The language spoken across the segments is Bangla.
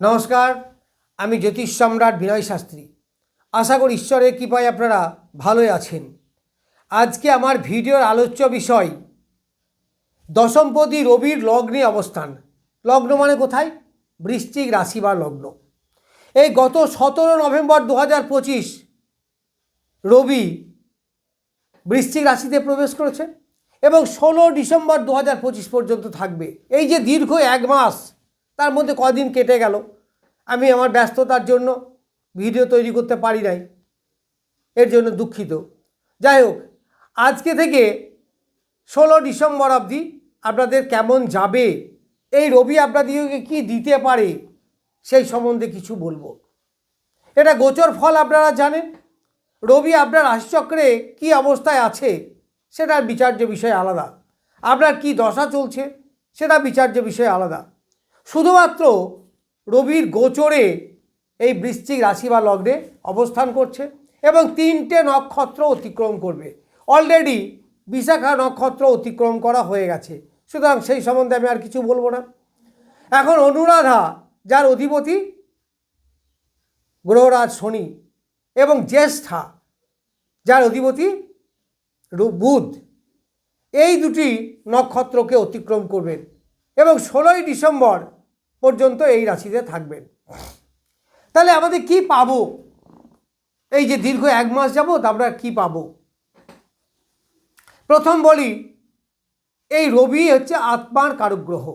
নমস্কার, আমি জ্যোতিষ সম্রাট বিনয় শাস্ত্রী। আশা করি ঈশ্বরের কৃপায় আপনারা ভালোই আছেন। আজকে আমার ভিডিওর আলোচ্য বিষয় দশমপতি রবির লগ্নে অবস্থান। লগ্ন মানে কোথায়? বৃশ্চিক রাশি বা লগ্ন। এই গত 17 নভেম্বর 2025 রবি বৃশ্চিক রাশিতে প্রবেশ করেছে এবং 16 ডিসেম্বর 2025 পর্যন্ত থাকবে। এই যে দীর্ঘ এক মাস, তার মধ্যে কদিন কেটে গেল, আমি আমার ব্যস্ততার জন্য ভিডিও তৈরি করতে পারি নাই, এর জন্য দুঃখিত। যাই হোক, আজকে থেকে 16 ডিসেম্বর অবধি আপনাদের কেমন যাবে, এই রবি আপনাদেরকে কী দিতে পারে, সেই সম্বন্ধে কিছু বলবো। এটা গোচর ফল আপনারা জানেন। রবি আপনার রাশিচক্রে কী অবস্থায় আছে সেটার বিচার্য বিষয় আলাদা, আপনার কি দশা চলছে সেটা বিচার্য বিষয় আলাদা। শুধুমাত্র রবির গোচরে এই বৃশ্চিক রাশি বা লগ্নে অবস্থান করছে এবং 3টে নক্ষত্র অতিক্রম করবে। অলরেডি বিশাখা নক্ষত্র অতিক্রম করা হয়ে গেছে, সুতরাং সেই সম্বন্ধে আমি আর কিছু বলবো না। এখন অনুরাধা, যার অধিপতি গ্রহরাজ শনি, এবং জ্যেষ্ঠা, যার অধিপতি বুধ, এই দুটি নক্ষত্রকে অতিক্রম করবেন এবং 16 ডিসেম্বর পর্যন্ত এই রাশিতে থাকবেন। তাহলে আমাদের কি পাবো? এই যে দীর্ঘ এক মাস যাবত আমরা কি পাবো? প্রথম বলি, এই রবি হচ্ছে আত্মার কারক গ্রহ।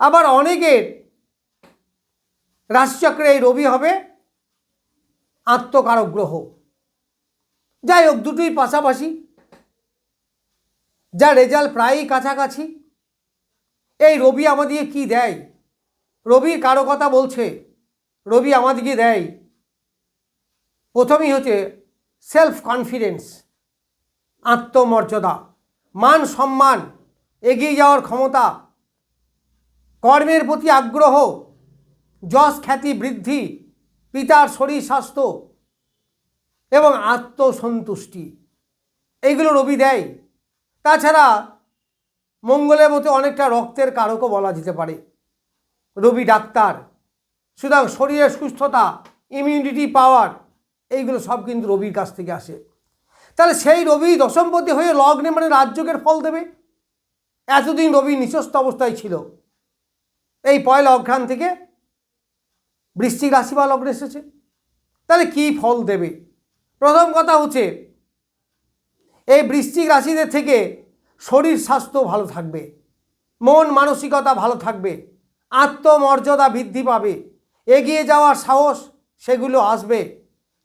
আবার অনেকের রাশিচক্রে এই রবি হবে আত্মকারক গ্রহ। যাই হোক, দুটোই পাশাপাশি, যা রেজাল্ট প্রায়ই কাছাকাছি। এই রবি আমাদেরকে কি দেয়? রবির কারকতা বলছে, রবি আমাদেরকে দেয় প্রথমেই হচ্ছে সেলফ কনফিডেন্স, আত্মমর্যাদা, মান সম্মান, এগিয়ে যাওয়ার ক্ষমতা, কর্মের প্রতি আগ্রহ, যশ খ্যাতি বৃদ্ধি, পিতার শরীর স্বাস্থ্য এবং আত্মসন্তুষ্টি, এইগুলো রবি দেয়। তাছাড়া মঙ্গলের মতো অনেকটা রক্তের কারকও বলা যেতে পারে। রবি ডাক্তার, সুতরাং শরীরের সুস্থতা, ইমিউনিটি পাওয়ার, এইগুলো সব কিন্তু রবির কাছ থেকে আসে। তাহলে সেই রবি দশমপতি হয়ে লগ্নে মানে রাজযোগের ফল দেবে। এতদিন রবি নিঃস্ব অবস্থায় ছিল, এই পয়লা অঘ্রাণ থেকে বৃশ্চিক রাশি বা লগ্নে এসেছে। তাহলে কি ফল দেবে? প্রথম কথা হচ্ছে, এই বৃশ্চিক রাশিদের থেকে শরীর স্বাস্থ্য ভালো থাকবে, মন মানসিকতা ভালো থাকবে, আত্মমর্যাদা বৃদ্ধি পাবে, এগিয়ে যাওয়ার সাহস সেগুলো আসবে,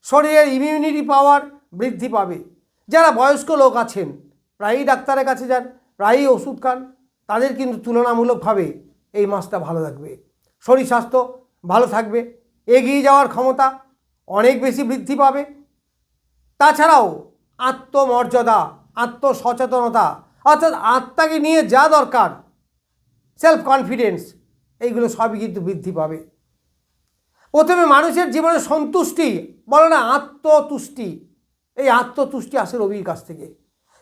শরীরের ইমিউনিটি পাওয়ার বৃদ্ধি পাবে। যারা বয়স্ক লোক আছেন, প্রায়ই ডাক্তারের কাছে যান, প্রায়ই ওষুধ খান, তাদের কিন্তু তুলনামূলকভাবে এই মাসটা ভালো থাকবে। শরীর স্বাস্থ্য ভালো থাকবে, এগিয়ে যাওয়ার ক্ষমতা অনেক বেশি বৃদ্ধি পাবে। তাছাড়াও আত্মমর্যাদা, আত্মসচেতনতা, অর্থাৎ আত্মাকে নিয়ে যা দরকার, সেলফ কনফিডেন্স, এইগুলো সবই কিন্তু বৃদ্ধি পাবে। প্রথমে মানুষের জীবনে সন্তুষ্টি, বলে না আত্মতুষ্টি, এই আত্মতুষ্টি আসে রবির কাছ থেকে।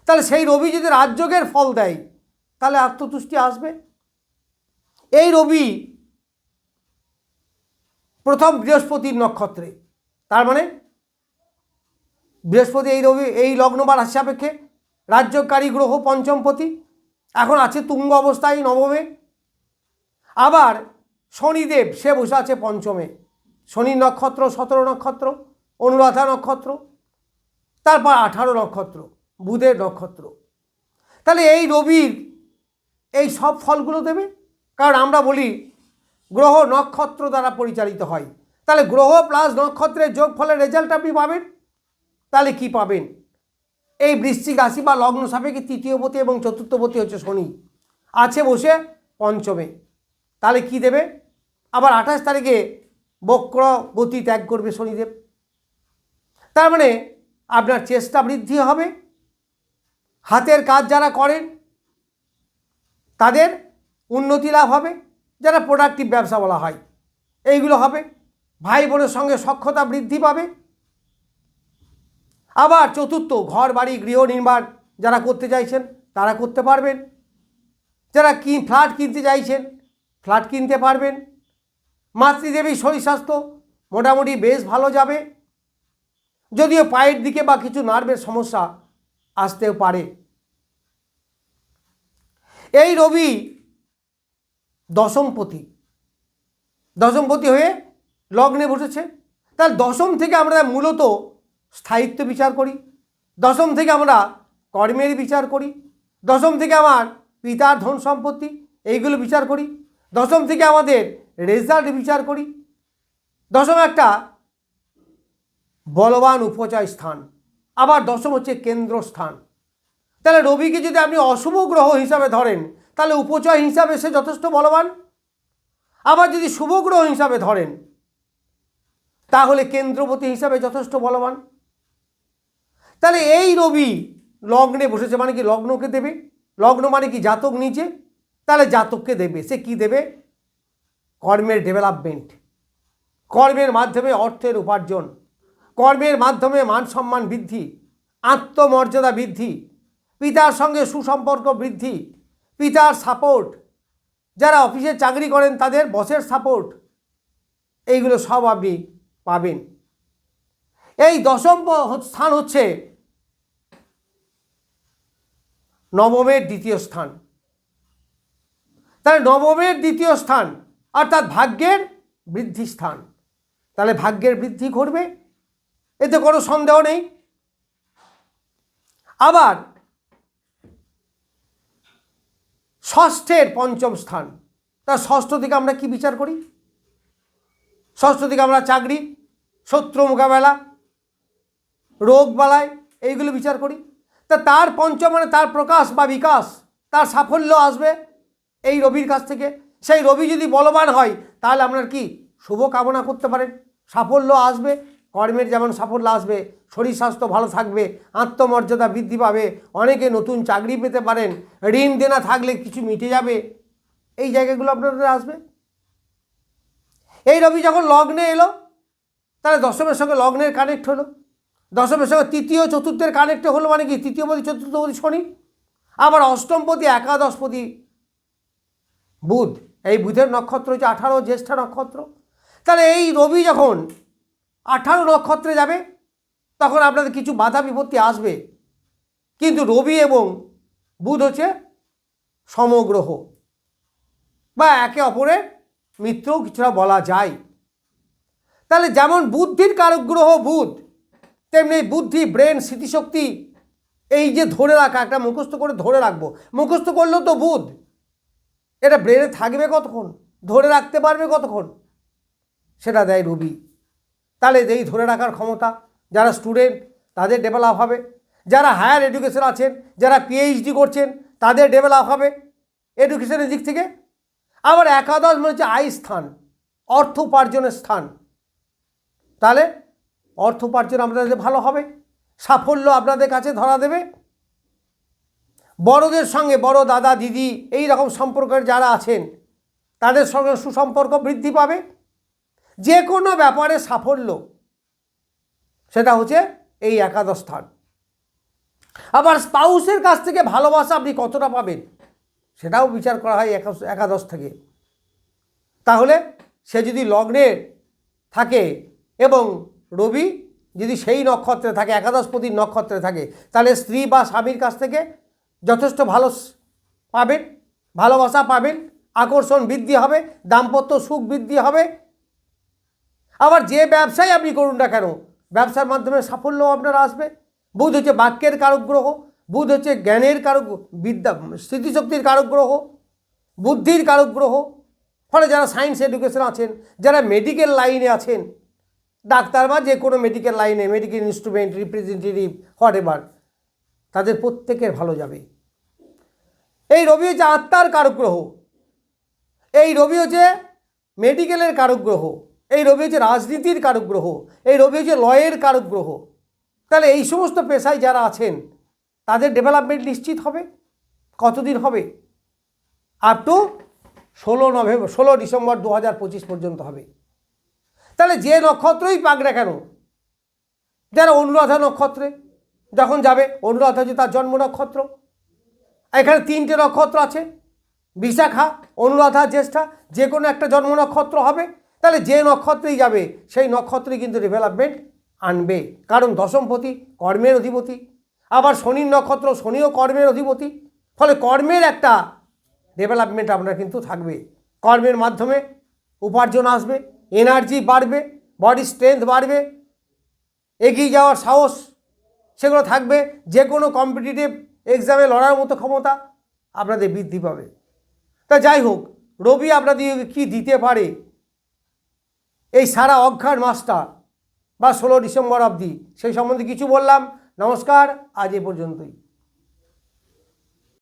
তাহলে সেই রবি যদি রাজযোগের ফল দেয়, তাহলে আত্মতুষ্টি আসবে। এই রবি প্রথম বৃহস্পতির নক্ষত্রে, তার মানে বৃহস্পতি এই লগ্ন বা রাশি সাপেক্ষে রাজ্যকারী গ্রহ, পঞ্চমপতি, এখন আছে তুঙ্গ অবস্থায় নবমে। আবার শনিদেব, সে বসে আছে পঞ্চমে। শনির নক্ষত্র 17 নক্ষত্র, অনুরাধা নক্ষত্র, তারপর 18 নক্ষত্র, বুধের নক্ষত্র। তাহলে এই রবির এই সব ফলগুলো দেবে। কারণ আমরা বলি গ্রহ নক্ষত্র দ্বারা পরিচালিত হয়, তাহলে গ্রহ প্লাস নক্ষত্রের যোগ ফলের রেজাল্ট আপনি পাবেন। তাহলে কি পাবেন? এই বৃশ্চিক রাশি বা লগ্ন সাপেক্ষে তৃতীয়পতি এবং চতুর্থপতি হচ্ছে শনি, আছে বসে পঞ্চমে। তাহলে কি দেবে? আবার 28 তারিখে বক্র গতি ত্যাগ করবে শনিদেব। তার মানে আপনার চেষ্টা বৃদ্ধি হবে, হাতের কাজ যারা করেন তাদের উন্নতি লাভ হবে, যারা প্রোডাক্টিভ ব্যবসা বলা হয় এইগুলো হবে, ভাই বোনের সঙ্গে সখ্যতা বৃদ্ধি পাবে। আবার চতুর্থ, ঘর বাড়ি গৃহ নির্মাণ যারা করতে চাইছেন তারা করতে পারবেন, যারা ফ্ল্যাট কিনতে চাইছেন ফ্ল্যাট কিনতে পারবেন। মাতৃদেবীর শরীর স্বাস্থ্য মোটামুটি বেশ ভালো যাবে, যদিও পায়ের দিকে বা কিছু নার্ভের সমস্যা আসতেও পারে। এই রবি দশমপতি হয়ে লগ্নে বসেছে। তাহলে দশম থেকে আমরা মূলত স্থায়িত্ব বিচার করি, দশম থেকে আমরা কর্মের বিচার করি, দশম থেকে আমার পিতার ধন সম্পত্তি এইগুলো বিচার করি, দশম থেকে আমাদের রেজাল্ট বিচার করি। দশম একটা বলবান উপচয় স্থান, আবার দশম হচ্ছে কেন্দ্র স্থান। তাহলে রবিকে যদি আপনি অশুভ গ্রহ হিসাবে ধরেন তাহলে উপচয় হিসাবে সে যথেষ্ট বলবান, আবার যদি শুভ গ্রহ হিসাবে ধরেন তাহলে কেন্দ্রপতি হিসাবে যথেষ্ট বলবান। তাহলে এই রবি লগ্নে বসেছে মানে কি লগ্নকে দেবে, লগ্ন মানে কি জাতক নিচে, তাহলে জাতককে দেবে। সে কি দেবে? কর্মের ডেভেলপমেন্ট, কর্মের মাধ্যমে অর্থের উপার্জন, কর্মের মাধ্যমে মান সম্মান বৃদ্ধি, আত্মমর্যাদা বৃদ্ধি, পিতার সঙ্গে সুসম্পর্ক বৃদ্ধি, পিতার সাপোর্ট, যারা অফিসে চাকরি করেন তাদের বসের সাপোর্ট, এইগুলো সব আপনি পাবেন। এই দশম স্থান হচ্ছে নবমের দ্বিতীয় স্থান। তাহলে নবমের দ্বিতীয় স্থান অর্থাৎ ভাগ্যের বৃদ্ধি স্থান, তাহলে ভাগ্যের বৃদ্ধি ঘটবে, এতে কোনো সন্দেহ নেই। আবার ষষ্ঠের পঞ্চম স্থান, তার ষষ্ঠ থেকে আমরা কি বিচার করি? ষষ্ঠ থেকে আমরা চাকরি, শত্রু মোকাবেলা, রোগ বালাই এইগুলো বিচার করি। তা তার পঞ্চম মানে তার প্রকাশ বা বিকাশ, তার সাফল্য আসবে এই রবির কাছ থেকে। সেই রবি যদি বলবান হয় তাহলে আপনার কি শুভ কামনা করতে পারেন, সাফল্য আসবে, কর্মের যেমন সাফল্য আসবে, শরীর স্বাস্থ্য ভালো থাকবে, আত্মমর্যাদা বৃদ্ধি পাবে, অনেকে নতুন চাকরি পেতে পারেন, ঋণ দেনা থাকলে কিছু মিটে যাবে, এই জায়গাগুলো আপনাদের আসবে। এই রবি যখন লগ্নে এলো তাহলে দশমের সঙ্গে লগ্নের কানেক্ট হলো, দশমের সঙ্গে তৃতীয় চতুর্থের কানেক্ট হলো মানে কি তৃতীয়পতি চতুর্থপতি শনি, আবার অষ্টমপতি একাদশপতি বুধ, এই বুধের নক্ষত্র হচ্ছে 18 জ্যেষ্ঠা নক্ষত্র। তাহলে এই রবি যখন 18 নক্ষত্রে যাবে তখন আপনাদের কিছু বাধা বিপত্তি আসবে, কিন্তু রবি এবং বুধ হচ্ছে সমগ্রহ বা একে অপরের মিত্রও কিছুটা বলা যায়। তাহলে যেমন বুদ্ধির কারক গ্রহ বুধ, তেমনি বুদ্ধি, ব্রেন, স্মৃতিশক্তি, এই যে ধরে রাখা, একটা মুখস্থ করে ধরে রাখবো, মুখস্থ করলেও তো বুধ, এটা ব্রেনে থাকবে কতক্ষণ, ধরে রাখতে পারবে কতক্ষণ, সেটা দেয় রবি। তাহলে এই ধরে রাখার ক্ষমতা, যারা স্টুডেন্ট তাদের ডেভেলপ হবে, যারা হায়ার এডুকেশন আছেন, যারা পিএইচডি করছেন তাদের ডেভেলপ হবে এডুকেশনের দিক থেকে। আবার একাদশ মানে হচ্ছে আয় স্থান, অর্থ উপার্জনের স্থান, তাহলে অর্থ উপার্জন আপনাদের ভালো হবে, সাফল্য আপনাদের কাছে ধরা দেবে। বড়দের সঙ্গে, বড় দাদা দিদি এই রকম সম্পর্কের যারা আছেন তাদের সঙ্গে সুসম্পর্ক বৃদ্ধি পাবে, যে কোনো ব্যাপারে সাফল্য, সেটা হচ্ছে এই একাদশ স্থান। আবার স্পাউসের কাছ থেকে ভালোবাসা আপনি কতটা পাবেন সেটাও বিচার করা হয় একাদশ থেকে। তাহলে সে যদি লগ্নে থাকে এবং রবি যদি সেই নক্ষত্রে থাকে, একাদশপতির নক্ষত্রে থাকে, তাহলে স্ত্রী বা স্বামীর কাছ থেকে যথেষ্ট ভালো পাবেন, ভালোবাসা পাবেন, আকর্ষণ বৃদ্ধি হবে, দাম্পত্য সুখ বৃদ্ধি হবে। আবার যে ব্যবসায় আপনি করুন না কেন ব্যবসার মাধ্যমে সাফল্য আপনার আসবে। বুধ হচ্ছে বাক্যের কারক গ্রহ, বুধ হচ্ছে জ্ঞানের কারক, বিদ্যা স্মৃতিশক্তির কারক গ্রহ, বুদ্ধির কারক গ্রহ। ফলে যারা সায়েন্স এডুকেশন আছেন, যারা মেডিকেল লাইনে আছেন, ডাক্তার বা যে কোনো মেডিকেল লাইনে, medical instrument representative what ever, তাদের প্রত্যেকের ভালো যাবে। এই রবি হচ্ছে আত্মার কারক গ্রহ, এই রবি হচ্ছে মেডিকেলের কারক গ্রহ, এই রবি হচ্ছে রাজনীতির কারক গ্রহ, এই রবি হচ্ছে লয়ের কারক গ্রহ। তাহলে এই সমস্ত পেশায় যারা আছেন তাদের ডেভেলপমেন্ট নিশ্চিত হবে। কতদিন হবে? আপ টু 16 ডিসেম্বর 2025 পর্যন্ত হবে। তাহলে যে নক্ষত্রই পাক না কেন, যারা অনুরাধা নক্ষত্রে যখন যাবে, অনুরাধা হচ্ছে তার জন্ম নক্ষত্র, এখানে 3টে নক্ষত্র আছে, বিশাখা, অনুরাধা, জ্যেষ্ঠা, যে কোনো একটা জন্ম নক্ষত্র হবে। তাহলে যে নক্ষত্রেই যাবে সেই নক্ষত্রে কিন্তু ডেভেলপমেন্ট আনবে, কারণ দশমপতি কর্মের অধিপতি, আবার শনির নক্ষত্র, শনিও কর্মের অধিপতি। ফলে কর্মের একটা ডেভেলপমেন্ট আপনার কিন্তু থাকবে। কর্মের মাধ্যমে উপার্জন আসবে, এনার্জি বাড়বে, বডি স্ট্রেংথ বাড়বে, এগিয়ে যাওয়ার সাহস সেগুলো থাকবে। যে কোনো কম্পিটিটিভ এক্সামে লড়ার মতো ক্ষমতা আপনাদের বৃদ্ধি পাবে। তা যাই হোক, রবি আপনাদের কি দিতে পারে এই সারা অঘ্রাণ মাসটা বা 16 ডিসেম্বর অবধি, সেই সম্বন্ধে কিছু বললাম। নমস্কার, আজ এ পর্যন্তই।